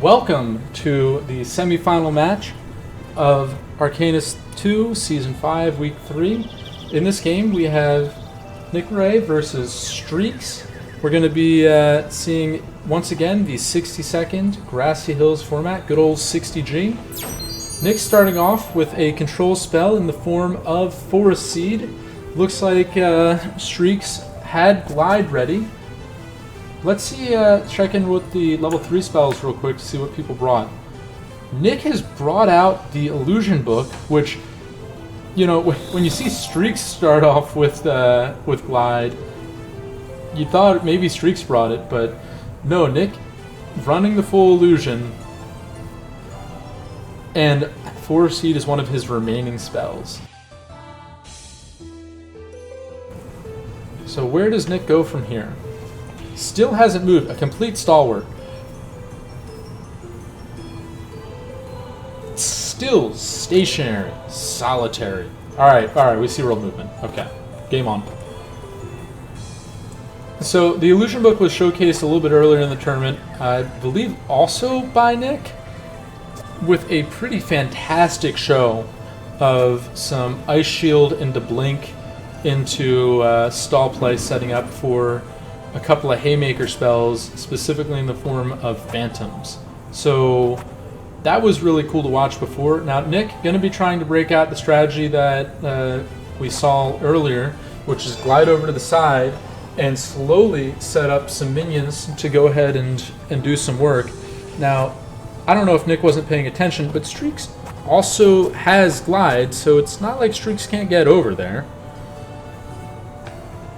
Welcome to the semifinal match of Arcanists2 Season 5, Week 3. In this game, we have Nikaray versus Streaks. We're going to be seeing, once again, the 60-second Grassy Hills format, good old 60G. Nick's starting off with a control spell in the form of Forest Seed. Looks like Streaks had Glide ready. Let's see, check in with the level 3 spells real quick to see what people brought. Nick has brought out the Illusion Book, which, you know, when you see Streaks start off with Glide, you thought maybe Streaks brought it, but no, Nick running the full Illusion, and Forest Seed is one of his remaining spells. So where does Nick go from here? Still hasn't moved. A complete stalwart. Still stationary. Solitary. Alright, we see world movement. Okay, game on. So the Illusion Book was showcased a little bit earlier in the tournament, I believe also by Nick, with a pretty fantastic show of some Ice Shield into Blink into stall play, setting up for a couple of Haymaker spells, specifically in the form of Phantoms. So that was really cool to watch before. Now Nick going to be trying to break out the strategy that we saw earlier, which is glide over to the side and slowly set up some minions to go ahead and do some work. Now, I don't know if Nick wasn't paying attention, but Streaks also has glide, so it's not like Streaks can't get over there.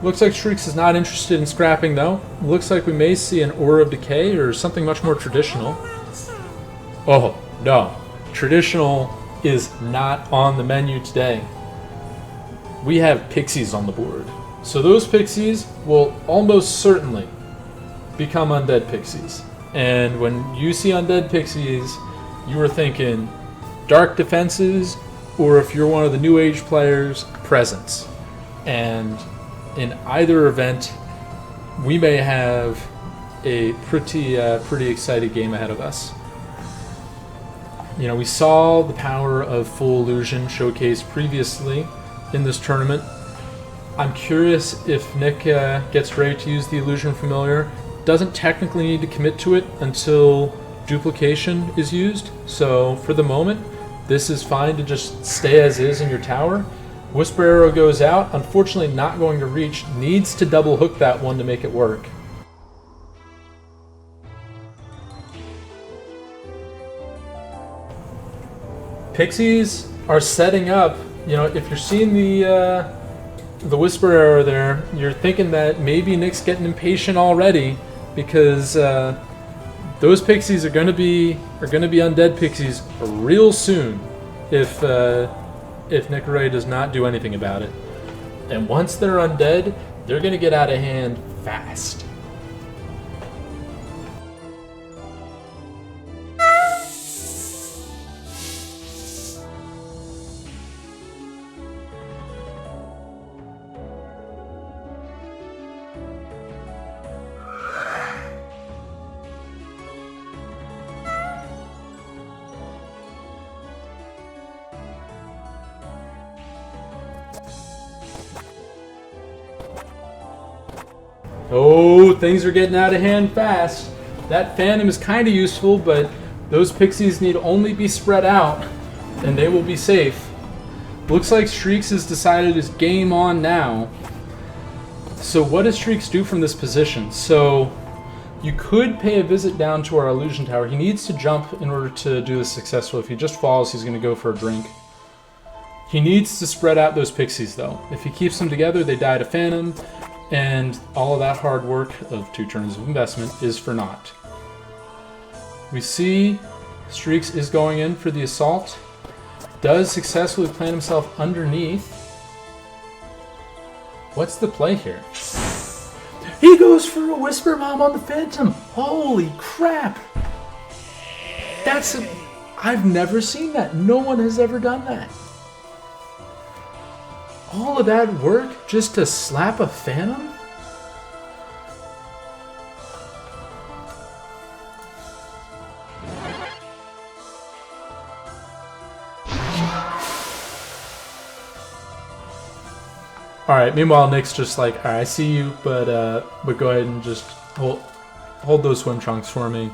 Looks like Streaks is not interested in scrapping, though. Looks like we may see an Aura of Decay or something much more traditional. Oh, no. Traditional is not on the menu today. We have Pixies on the board. So those Pixies will almost certainly become Undead Pixies. And when you see Undead Pixies, you are thinking Dark Defenses, or if you're one of the New Age players, Presence. And in either event, we may have a pretty exciting game ahead of us. You know, we saw the power of full illusion showcased previously in this tournament. I'm curious if Nick gets ready to use the illusion familiar. Doesn't technically need to commit to it until duplication is used. So for the moment, this is fine to just stay as is in your tower. Whisper Arrow goes out, unfortunately not going to reach, needs to double hook that one to make it work. Pixies are setting up, you know, if you're seeing the Whisper Arrow there, you're thinking that maybe Nick's getting impatient already because those Pixies are gonna be Undead Pixies real soon if Nikaray does not do anything about it. And once they're undead, they're going to get out of hand fast. Oh, things are getting out of hand fast. That Phantom is kind of useful, but those Pixies need only be spread out, and they will be safe. Looks like Streaks has decided his game on now. So what does Streaks do from this position? So you could pay a visit down to our Illusion Tower. He needs to jump in order to do this successfully. If he just falls, he's going to go for a drink. He needs to spread out those Pixies, though. If he keeps them together, they die to Phantom. And all of that hard work of 2 turns of investment is for naught. We see Streaks is going in for the assault. Does successfully plant himself underneath. What's the play here? He goes for a Whisper Bomb on the Phantom. Holy crap. I've never seen that. No one has ever done that. All of that work just to slap a Phantom? Alright, meanwhile Nick's just like, alright, I see you, but go ahead and just hold those swim trunks for me.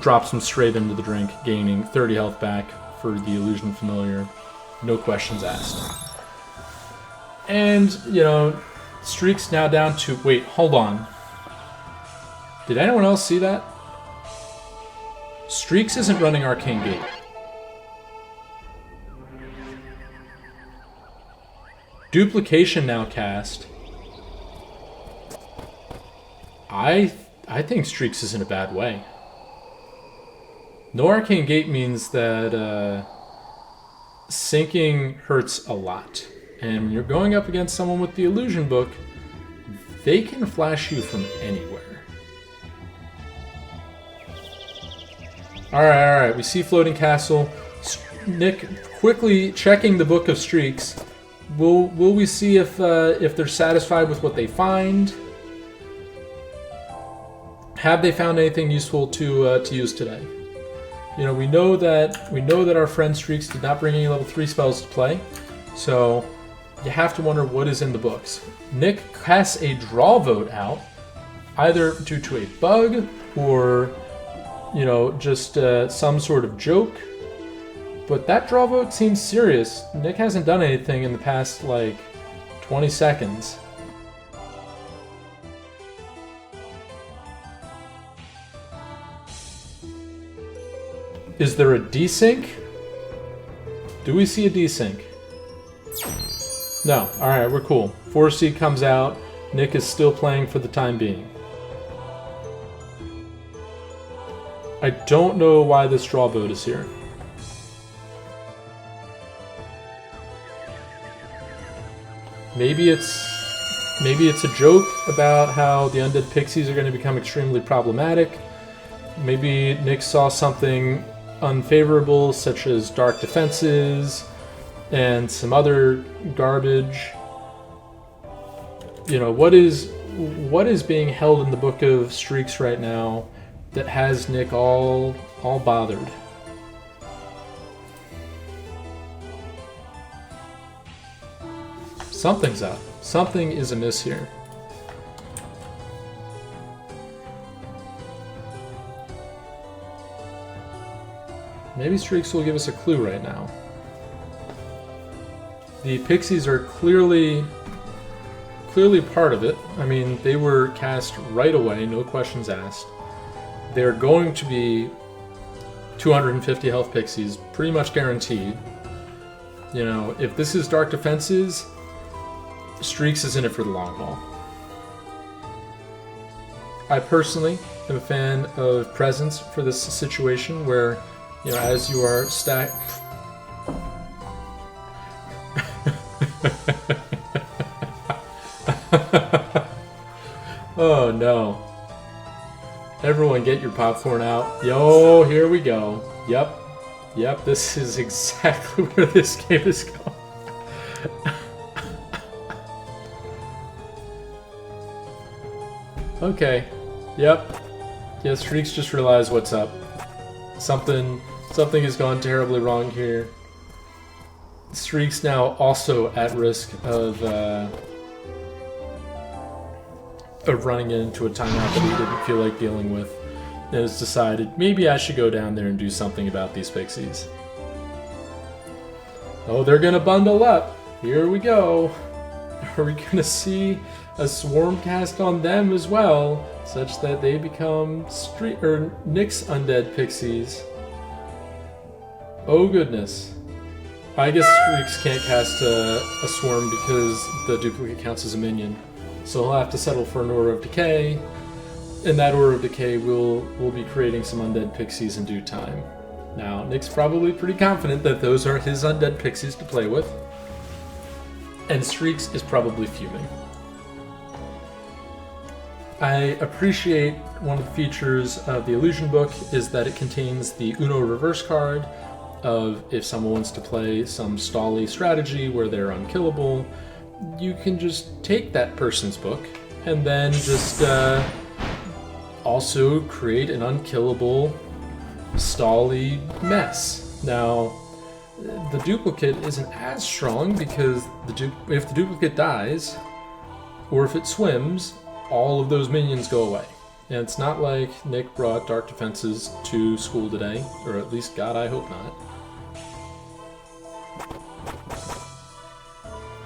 Drops them straight into the drink, gaining 30 health back for the illusion familiar. No questions asked. And, you know, Streak's now down to... Wait, hold on. Did anyone else see that? Streaks isn't running Arcane Gate. Duplication now cast. I think Streaks is in a bad way. No Arcane Gate means that sinking hurts a lot. And when you're going up against someone with the Illusion Book, they can flash you from anywhere. Alright, we see Floating Castle. Nick quickly checking the Book of Streaks. Will we see if they're satisfied with what they find? Have they found anything useful to use today? You know, we know that our friend Streaks did not bring any level 3 spells to play, so you have to wonder what is in the books. Nick casts a draw vote out, either due to a bug or, you know, just some sort of joke. But that draw vote seems serious. Nick hasn't done anything in the past, like, 20 seconds. Is there a desync? Do we see a desync? No. Alright, we're cool. 4C comes out. Nick is still playing for the time being. I don't know why this draw vote is here. Maybe it's a joke about how the undead pixies are going to become extremely problematic. Maybe Nick saw something unfavorable, such as dark defenses and some other garbage. You know, what is being held in the Book of Streaks right now that has Nick all bothered? Something's up. Something is amiss here. Maybe Streaks will give us a clue right now. The pixies are clearly part of it. I mean, they were cast right away, no questions asked. They're going to be 250 health pixies, pretty much guaranteed. You know, if this is Dark Defenses, Streaks is in it for the long haul. I personally am a fan of Presence for this situation where, you know, as you are stacked... Oh no. Everyone get your popcorn out. Yo, here we go. Yep, this is exactly where this game is going. Okay. Yep. Yeah, Streaks just realized what's up. Something has gone terribly wrong here. Streaks now also at risk of running into a timeout that he didn't feel like dealing with, and has decided maybe I should go down there and do something about these pixies. Oh, they're gonna bundle up. Here we go. Are we gonna see a swarm cast on them as well, such that they become Nick's undead pixies? Oh goodness. I guess Streaks can't cast a swarm because the duplicate counts as a minion. So he'll have to settle for an Aura of Decay. In that Aura of Decay, we'll be creating some undead pixies in due time. Now, Nick's probably pretty confident that those are his undead pixies to play with. And Streaks is probably fuming. I appreciate one of the features of the Illusion Book is that it contains the Uno reverse card of if someone wants to play some stally strategy where they're unkillable, you can just take that person's book and then just also create an unkillable stally mess. Now, the duplicate isn't as strong because if the duplicate dies, or if it swims, all of those minions go away. And it's not like Nick brought Dark Defenses to school today, or at least, God, I hope not.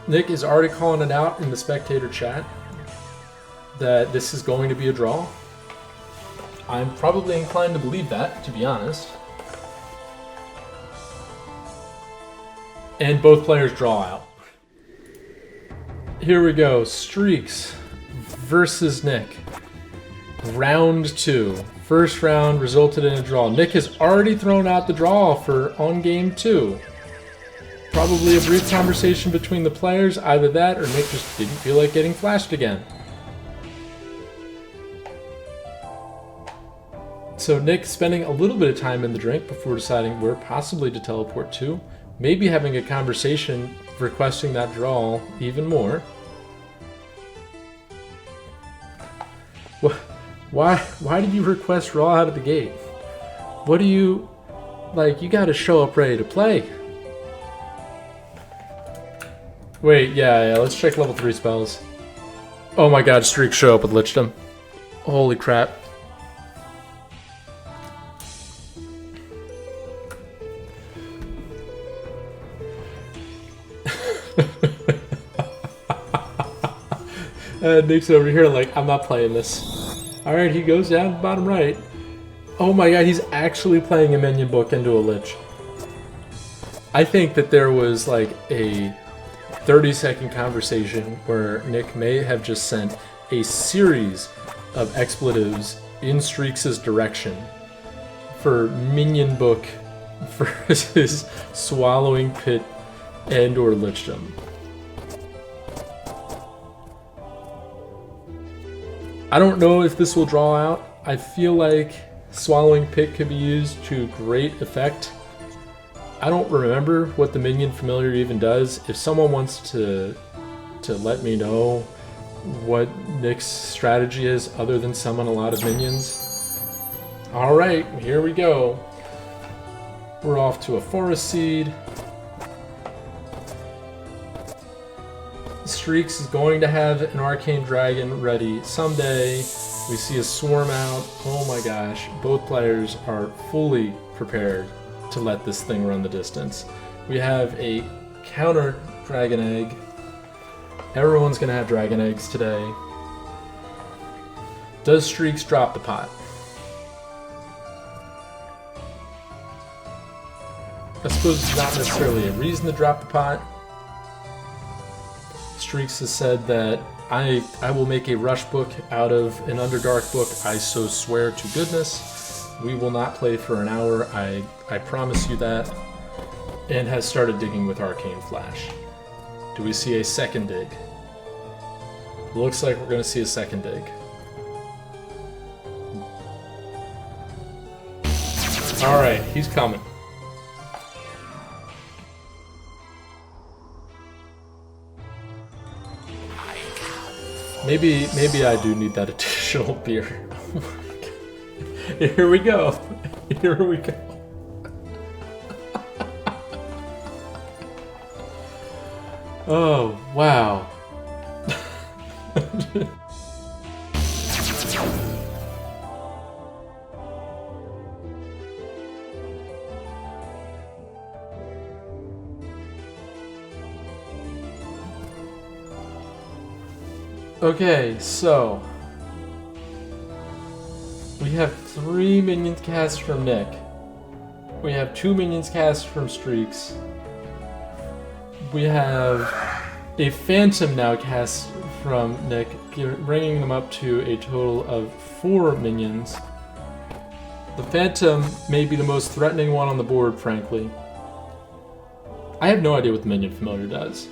Nick is already calling it out in the spectator chat that this is going to be a draw. I'm probably inclined to believe that, to be honest. And both players draw out. Here we go. Streaks versus Nick. Round 2. First round resulted in a draw. Nick has already thrown out the draw offer on game 2. Probably a brief conversation between the players. Either that or Nick just didn't feel like getting flashed again. So Nick spending a little bit of time in the drink before deciding where possibly to teleport to. Maybe having a conversation requesting that draw even more. Why did you request Raw out of the gate? What do you... Like, you gotta show up ready to play. Wait, yeah, let's check level 3 spells. Oh my god, Streak show up with Lichdom. Holy crap. Nick's over here like, I'm not playing this. Alright, he goes down to the bottom right. Oh my god, he's actually playing a minion book into a Lich. I think that there was like a 30-second conversation where Nick may have just sent a series of expletives in Streaks' direction for minion book versus Swallowing Pit and or Lichdom. I don't know if this will draw out. I feel like Swallowing Pit could be used to great effect. I don't remember what the minion familiar even does. If someone wants to let me know what Nick's strategy is other than summon a lot of minions. Alright, here we go. We're off to a Forest Seed. Streaks is going to have an Arcane Dragon ready someday. We see a Swarm out. Oh my gosh, both players are fully prepared to let this thing run the distance. We have a counter Dragon Egg. Everyone's gonna have Dragon Eggs today. Does Streaks drop the pot? I suppose it's not necessarily a reason to drop the pot. Streaks has said that I will make a rush book out of an Underdark book, I so swear to goodness. We will not play for an hour, I promise you that. And has started digging with Arcane Flash. Do we see a second dig? Looks like we're going to see a second dig. Alright, he's coming. Maybe I do need that additional beer. Here we go. Here we go. Oh, wow. Okay, so we have 3 minions cast from Nick. We have 2 minions cast from Streaks. We have a Phantom now cast from Nick, bringing them up to a total of 4 minions. The Phantom may be the most threatening one on the board, frankly. I have no idea what the minion familiar does.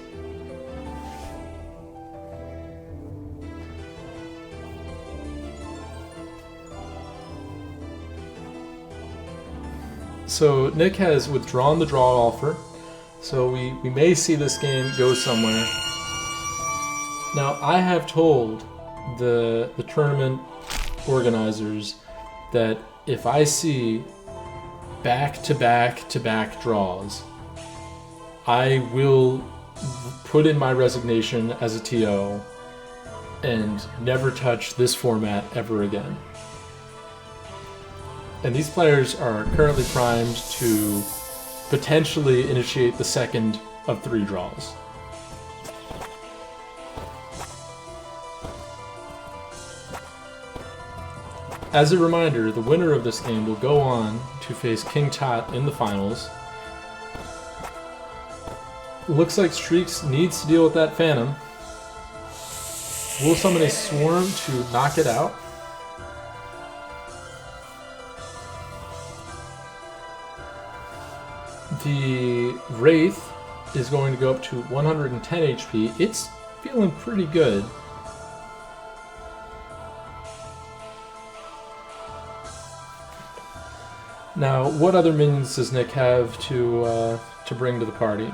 So Nick has withdrawn the draw offer, so we may see this game go somewhere. Now, I have told the tournament organizers that if I see back-to-back-to-back draws, I will put in my resignation as a TO and never touch this format ever again. And these players are currently primed to potentially initiate the second of 3 draws. As a reminder, the winner of this game will go on to face King Tot in the finals. Looks like Streaks needs to deal with that Phantom. Will summon a Swarm to knock it out. The Wraith is going to go up to 110 HP. It's feeling pretty good. Now, what other minions does Nick have to bring to the party?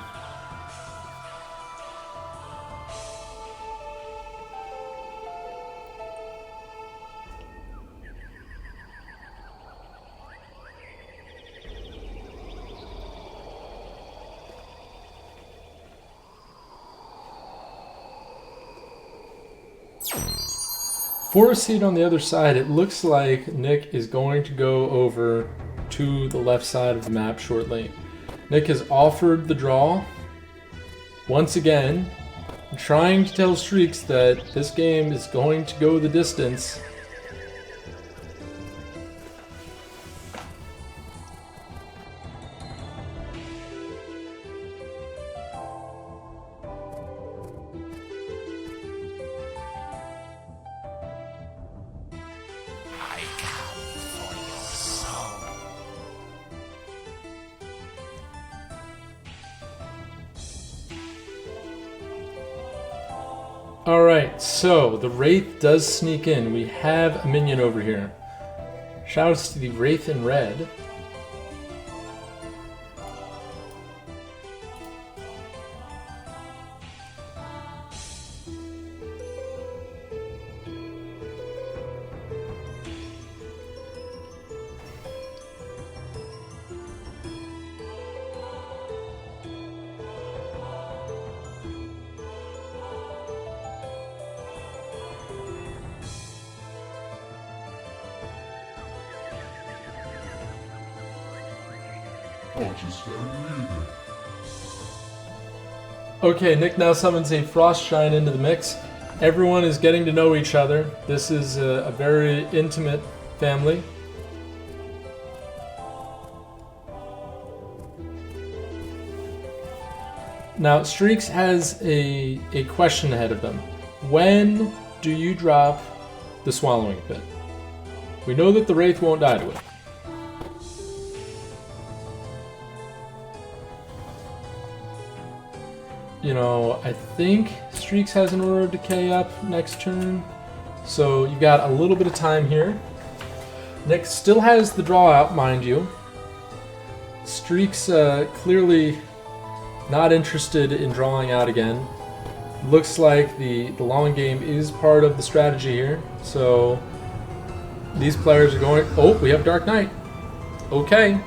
For a seat on the other side, it looks like Nick is going to go over to the left side of the map shortly. Nick has offered the draw. Once again, trying to tell Streaks that this game is going to go the distance. Alright, so the Wraith does sneak in. We have a minion over here. Shoutouts to the Wraith in red. Okay, Nick now summons a Frost Giant into the mix. Everyone is getting to know each other. This is a very intimate family. Now, Streaks has a question ahead of them. When do you drop the Swallowing Pit? We know that the Wraith won't die to it. You know, I think Streaks has an Aura of Decay up next turn, so you've got a little bit of time here. Nick still has the draw out, mind you. Streaks clearly not interested in drawing out again. Looks like the long game is part of the strategy here, so these players are going... Oh, we have Dark Knight. Okay.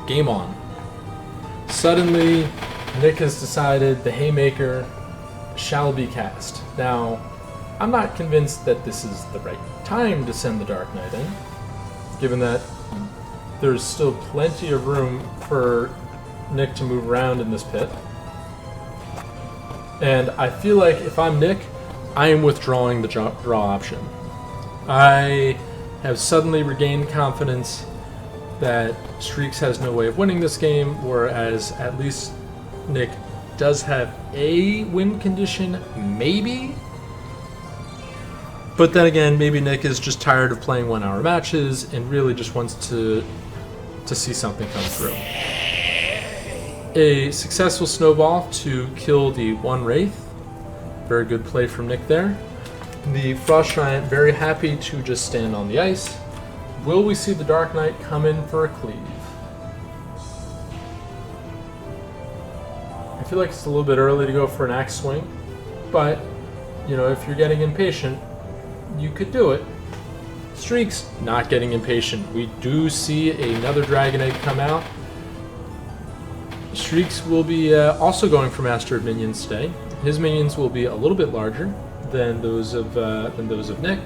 Game on. Suddenly, Nick has decided the Haymaker shall be cast. Now, I'm not convinced that this is the right time to send the Dark Knight in, given that there's still plenty of room for Nick to move around in this pit. And I feel like if I'm Nick, I am withdrawing the draw option. I have suddenly regained confidence that Streaks has no way of winning this game, whereas at least Nick does have a win condition, maybe. But then again, maybe Nick is just tired of playing 1-hour matches and really just wants to see something come through. A successful snowball to kill the one Wraith. Very good play from Nick there. The Frost Giant very happy to just stand on the ice. Will we see the Dark Knight come in for a cleave? I feel like it's a little bit early to go for an axe swing, but, you know, if you're getting impatient, you could do it. Streaks not getting impatient. We do see another Dragon Egg come out. Streaks will be also going for Master of Minions today. His minions will be a little bit larger than those of Nick,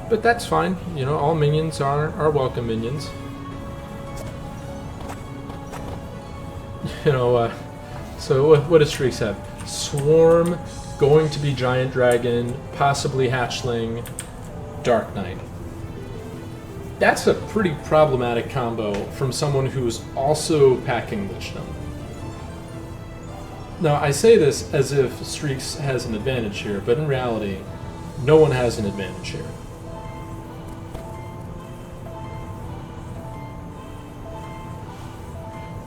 but that's fine. You know, all minions are welcome minions. You know, so what does Streaks have? Swarm, going to be Giant Dragon, possibly Hatchling, Dark Knight. That's a pretty problematic combo from someone who's also packing Lichdom. Now, I say this as if Streaks has an advantage here, but in reality, no one has an advantage here.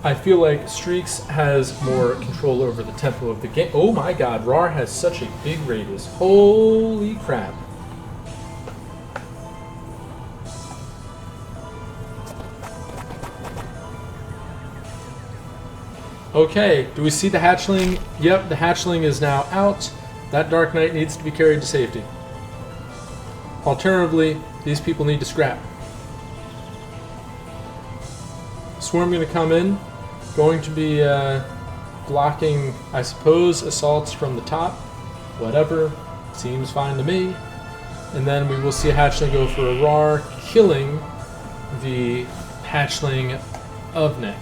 I feel like Streaks has more control over the tempo of the game. Oh my god, Rar has such a big radius. Holy crap. Okay, do we see the Hatchling? Yep, the Hatchling is now out. That Dark Knight needs to be carried to safety. Alternatively, these people need to scrap. Swarm going to come in. Going to be blocking, I suppose, assaults from the top. Whatever. Seems fine to me. And then we will see a Hatchling go for a Rar, killing the Hatchling of Nick.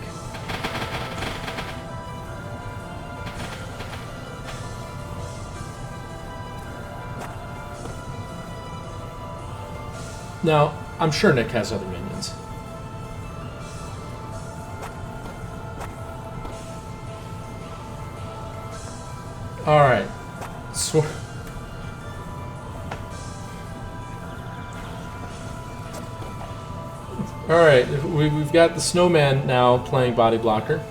Now, I'm sure Nick has other minions. Alright. Alright, we've got the Snowman now playing Body Blocker.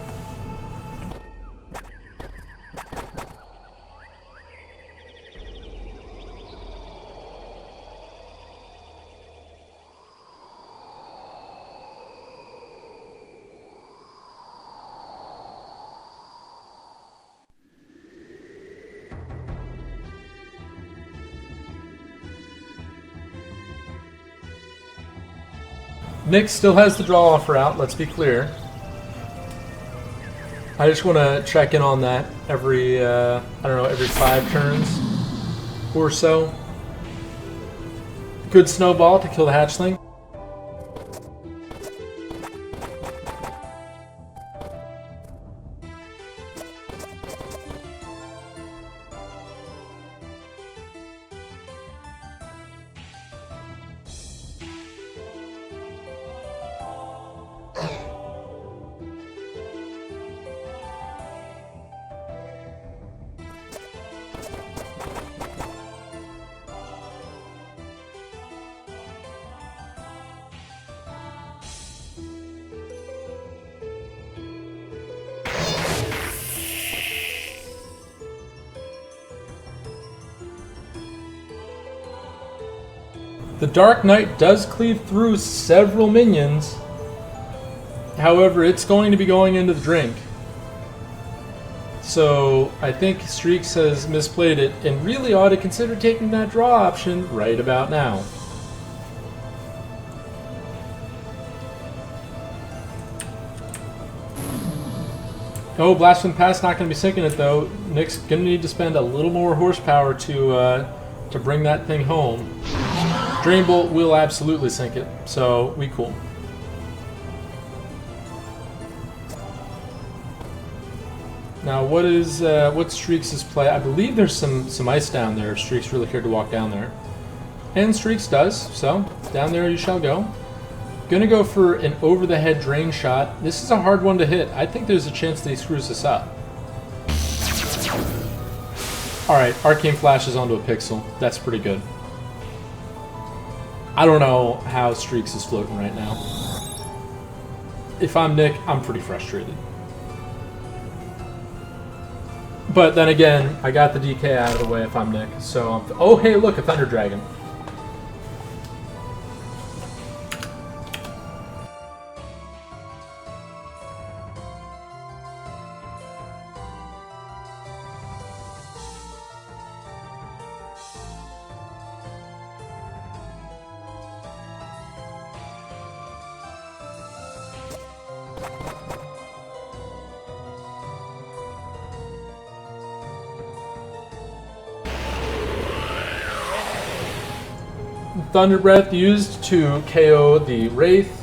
Nick still has the draw offer out, let's be clear. I just want to check in on that every, I don't know, every 5 turns or so. Good snowball to kill the Hatchling. The Dark Knight does cleave through several minions. However, it's going to be going into the drink. So I think Streaks has misplayed it and really ought to consider taking that draw option right about now. Oh, Blast from the Past not going to be sinking it though. Nick's going to need to spend a little more horsepower to bring that thing home. Drain Bolt will absolutely sink it, so we cool. Now, what's Streaks' play? I believe there's some ice down there if Streaks really cared to walk down there. And Streaks does, so down there you shall go. Gonna go for an over-the-head drain shot. This is a hard one to hit. I think there's a chance that he screws this up. Alright, Arcane flashes onto a pixel. That's pretty good. I don't know how Streaks is floating right now. If I'm Nick, I'm pretty frustrated. But then again, I got the DK out of the way if I'm Nick, so... Oh, hey, look, a Thunder Dragon. Thunder Breath used to KO the Wraith.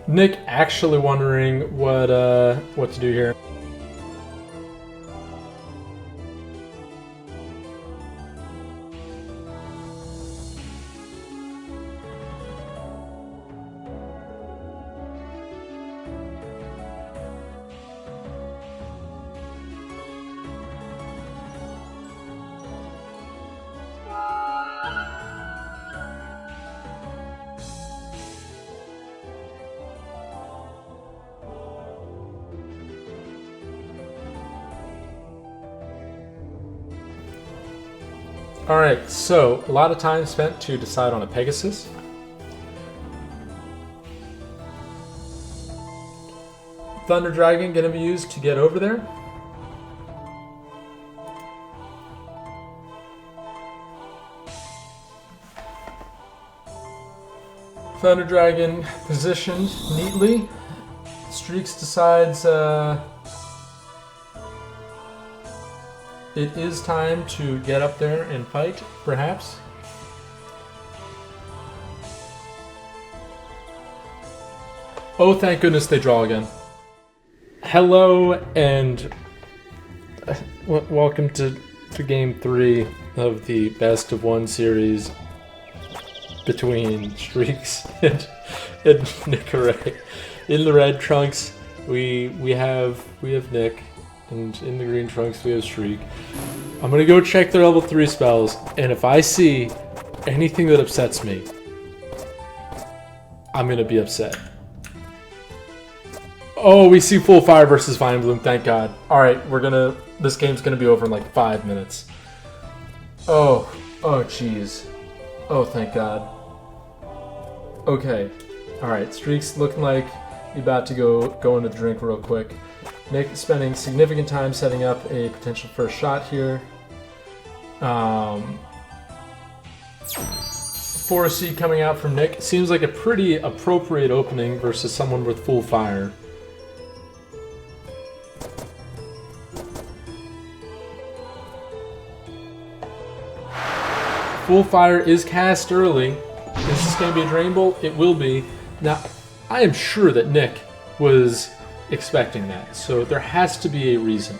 Nick actually wondering what to do here. Alright, so a lot of time spent to decide on a Pegasus. Thunder Dragon gonna be used to get over there. Thunder Dragon positioned neatly. Streaks decides it is time to get up there and fight, perhaps. Oh, thank goodness they draw again. Hello and welcome to Game 3 of the Best of One series between Streaks and Nikaray. In the red trunks, we have Nick. And in the green trunks we have Streak. I'm gonna go check their level 3 spells, and if I see anything that upsets me, I'm gonna be upset. Oh, we see Full Fire versus Vine Bloom, thank God. Alright, this game's gonna be over in like 5 minutes. Oh jeez. Oh, thank God. Okay. Alright, Streak's looking like he's about to go into the drink real quick. Nick spending significant time setting up a potential first shot here. Forest Seed coming out from Nick. Seems like a pretty appropriate opening versus someone with Full Fire. Full Fire is cast early. Is this going to be a Drain Bolt? It will be. Now, I am sure that Nick was expecting that, so there has to be a reason.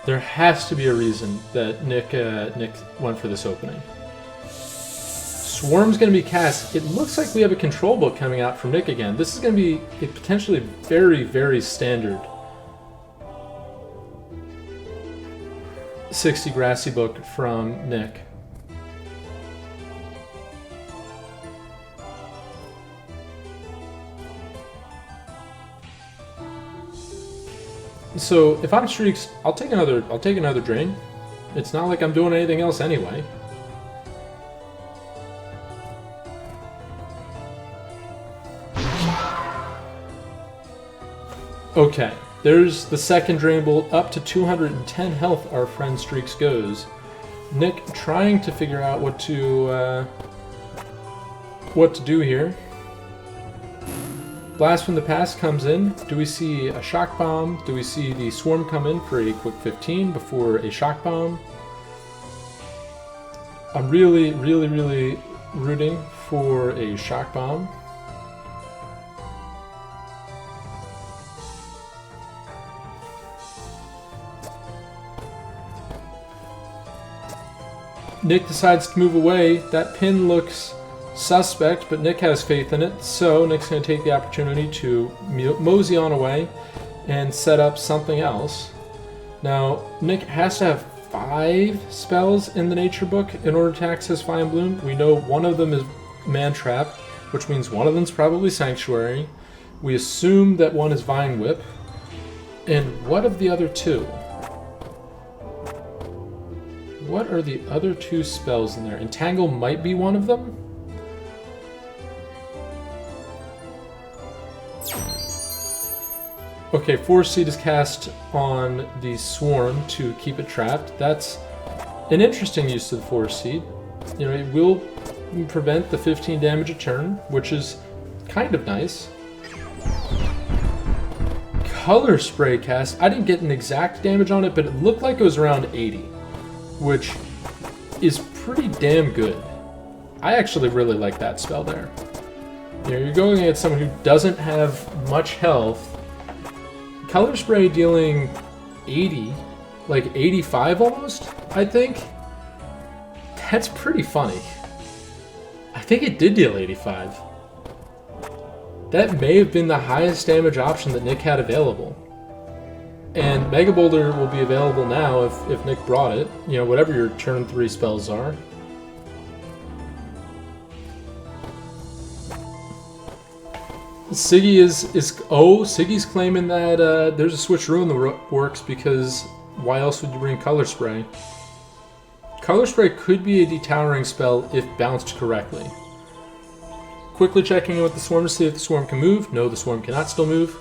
There has to be a reason that Nick went for this opening. Swarm's going to be cast. It looks like we have a control book coming out from Nick again. This is going to be a potentially very, very standard 60 Grassy book from Nick. So if I'm Streaks, I'll take another drain. It's not like I'm doing anything else anyway. Okay, there's the second Drain Bolt. Up to 210 health our friend Streaks goes. Nick trying to figure out what to do here. Blast from the Past comes in. Do we see a Shock Bomb? Do we see the Swarm come in for a quick 15 before a Shock Bomb? I'm really, really, really rooting for a Shock Bomb. Nick decides to move away. That pin looks suspect, but Nick has faith in it, so Nick's going to take the opportunity to mosey on away and set up something else. Now, Nick has to have 5 spells in the Nature Book in order to access Vine Bloom. We know one of them is Man Trap, which means one of them's probably Sanctuary. We assume that one is Vine Whip. And what of the other 2? what are the other two spells in there? Entangle might be one of them? Okay, Force Seed is cast on the Swarm to keep it trapped. That's an interesting use of the Force Seed. You know, it will prevent the 15 damage a turn, which is kind of nice. Color Spray cast, I didn't get an exact damage on it, but it looked like it was around 80, which is pretty damn good. I actually really like that spell there. You know, you're going against someone who doesn't have much health. Color Spray dealing 80, like 85 almost, I think. That's pretty funny. I think it did deal 85. That may have been the highest damage option that Nick had available. And Mega Boulder will be available now if Nick brought it. You know, whatever your turn 3 spells are. Siggy Siggy's claiming that there's a switcheroo in the works because why else would you bring Color Spray? Color Spray could be a detowering spell if bounced correctly. Quickly checking in with the Swarm to see if the Swarm can move. No, the Swarm cannot still move.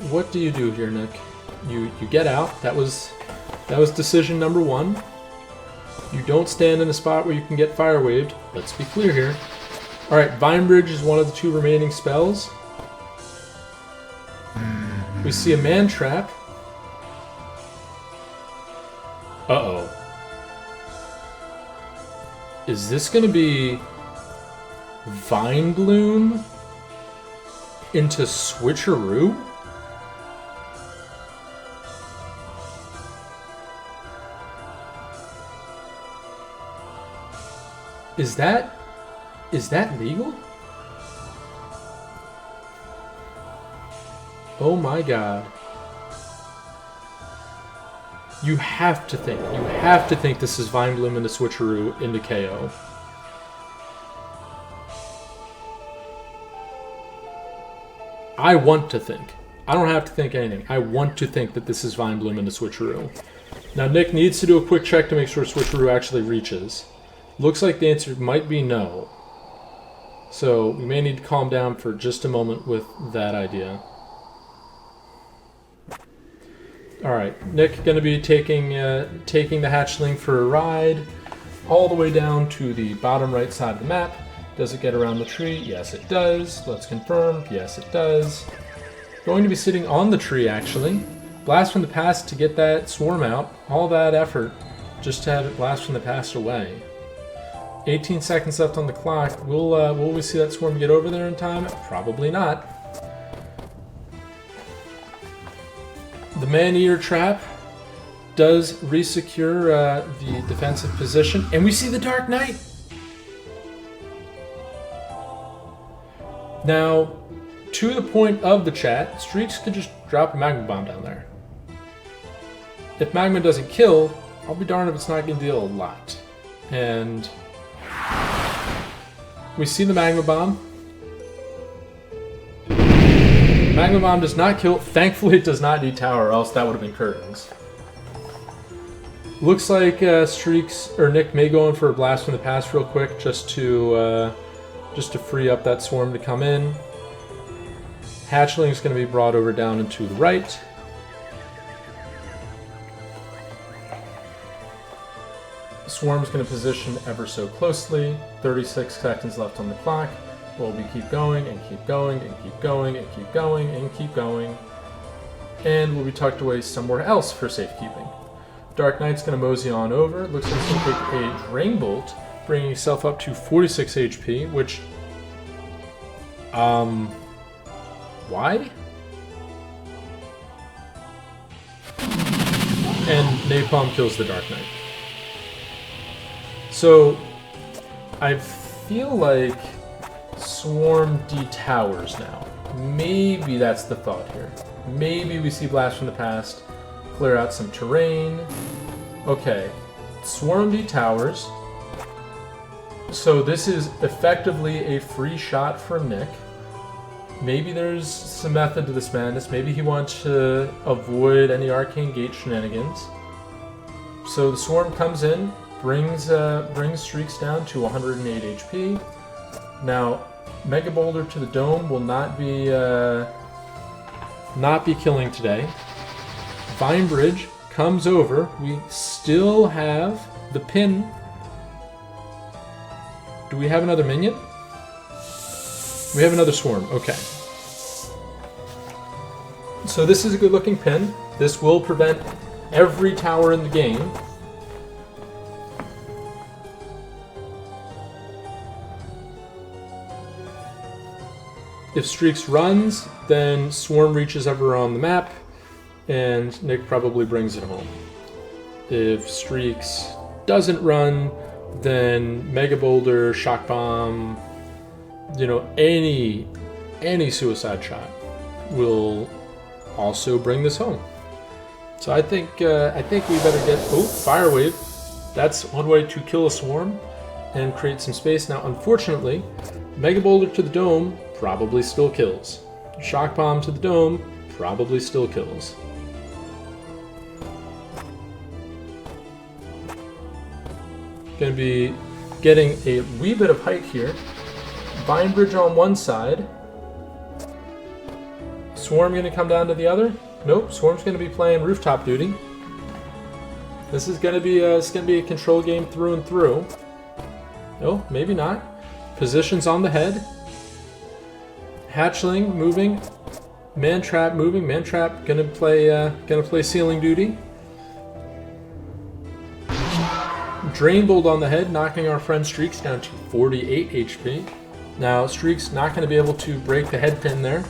What do you do here, Nick? You get out. That was decision number 1. You don't stand in a spot where you can get fire waved. Let's be clear here. Alright, Vine Bridge is one of the 2 remaining spells. We see a Man Trap. Uh-oh. Is this going to be Vine Bloom into Switcheroo? Is that legal? Oh my god. You have to think this is Vine Bloom into Switcheroo into KO. I want to think. I don't have to think anything. I want to think that this is Vine Bloom into Switcheroo. Now Nick needs to do a quick check to make sure Switcheroo actually reaches. Looks like the answer might be no. So we may need to calm down for just a moment with that idea. Alright, Nick going to be taking the hatchling for a ride all the way down to the bottom right side of the map. Does it get around the tree? Yes, it does. Let's confirm. Yes, it does. Going to be sitting on the tree, actually. Blast from the Past to get that swarm out. All that effort just to have it blast from the past away. 18 seconds left on the clock. Will we see that swarm get over there in time? Probably not. The Man-Eater Trap does resecure the defensive position, and we see the Dark Knight. Now, to the point of the chat, Streaks could just drop a Magma Bomb down there. If Magma doesn't kill, I'll be darned if it's not going to deal a lot. And we see the Magma Bomb. Magma Bomb does not kill. Thankfully, it does not detower, or else that would have been curtains. Looks like Streaks or Nick may go in for a Blast from the Past real quick, just to free up that swarm to come in. Hatchling is going to be brought over down and to the right. Swarm's going to position ever so closely. 36 seconds left on the clock. Well, we keep going and keep going and keep going and keep going and keep going. And we'll be tucked away somewhere else for safekeeping. Dark Knight's going to mosey on over. Looks like he's going to take a Drain Bolt, bringing himself up to 46 HP, which... why? And Napalm kills the Dark Knight. So, I feel like Swarm detowers now. Maybe that's the thought here. Maybe we see Blast from the Past, clear out some terrain. Okay, Swarm detowers. So this is effectively a free shot from Nick. maybe there's some method to this madness. Maybe he wants to avoid any Arcane Gate shenanigans. So the Swarm comes in, brings Streaks down to 108 HP. Now, Mega Boulder to the Dome will not be killing today. Vine Bridge comes over. We still have the pin. Do we have another minion? We have another Swarm. Okay. So this is a good looking pin. This will prevent every tower in the game. If Streaks runs, then Swarm reaches everywhere on the map, and Nick probably brings it home. If Streaks doesn't run, then Mega Boulder, Shock Bomb, you know, any suicide shot will also bring this home. So I think we better get Fire Wave. That's one way to kill a Swarm and create some space. Now, unfortunately, Mega Boulder to the Dome probably still kills. Shock Bomb to the Dome probably still kills. Going to be getting a wee bit of height here. Vine Bridge on one side. Swarm going to come down to the other? Nope, Swarm's going to be playing rooftop duty. This is going to be a control game through and through. No, maybe not. Positions on the head. Hatchling moving. Mantrap moving. Mantrap going to play ceiling duty. Drain Bolt on the head, knocking our friend Streaks down to 48 HP. Now, Streaks not going to be able to break the head pin there,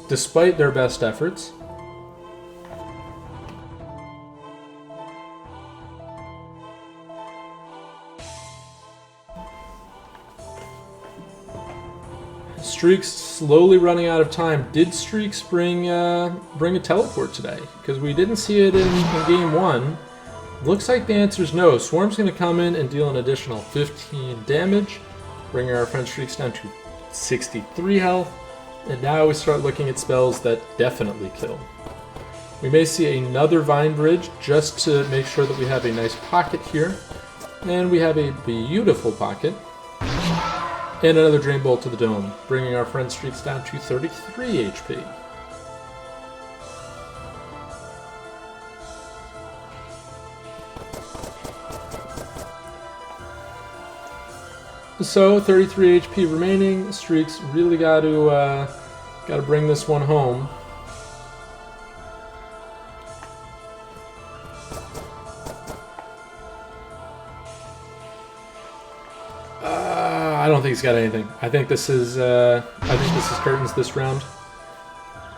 despite their best efforts. Streaks slowly running out of time. Did Streaks bring a teleport today? Because we didn't see it in game one. Looks like the answer is no. Swarm's going to come in and deal an additional 15 damage, bringing our friend Streaks down to 63 health. And now we start looking at spells that definitely kill. We may see another Vine Bridge just to make sure that we have a nice pocket here. And we have a beautiful pocket. And another Drain Bolt to the Dome, bringing our friend Streaks down to 33 HP. So 33 HP remaining. Streaks really got to bring this one home. I don't think he's got anything. I think this is curtains this round.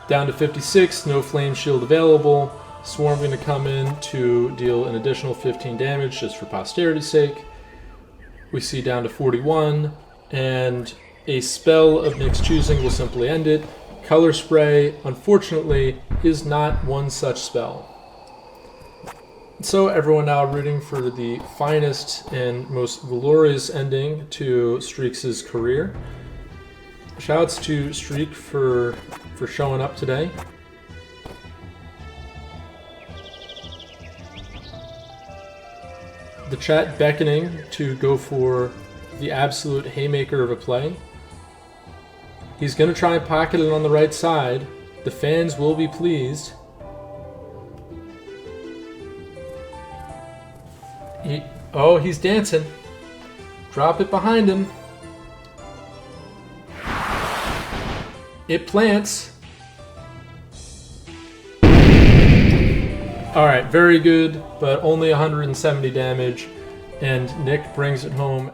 Down to 56. No flame shield available. Swarm going to come in to deal an additional 15 damage just for posterity's sake. We see down to 41, and a spell of Nick's choosing will simply end it. Color Spray, unfortunately, is not one such spell. So everyone now rooting for the finest and most glorious ending to Streaks' career. Shouts to Streak for showing up today. The chat beckoning to go for the absolute haymaker of a play. He's going to try and pocket it on the right side. The fans will be pleased. He's dancing. Drop it behind him. It plants. Alright, very good, but only 170 damage, and Nick brings it home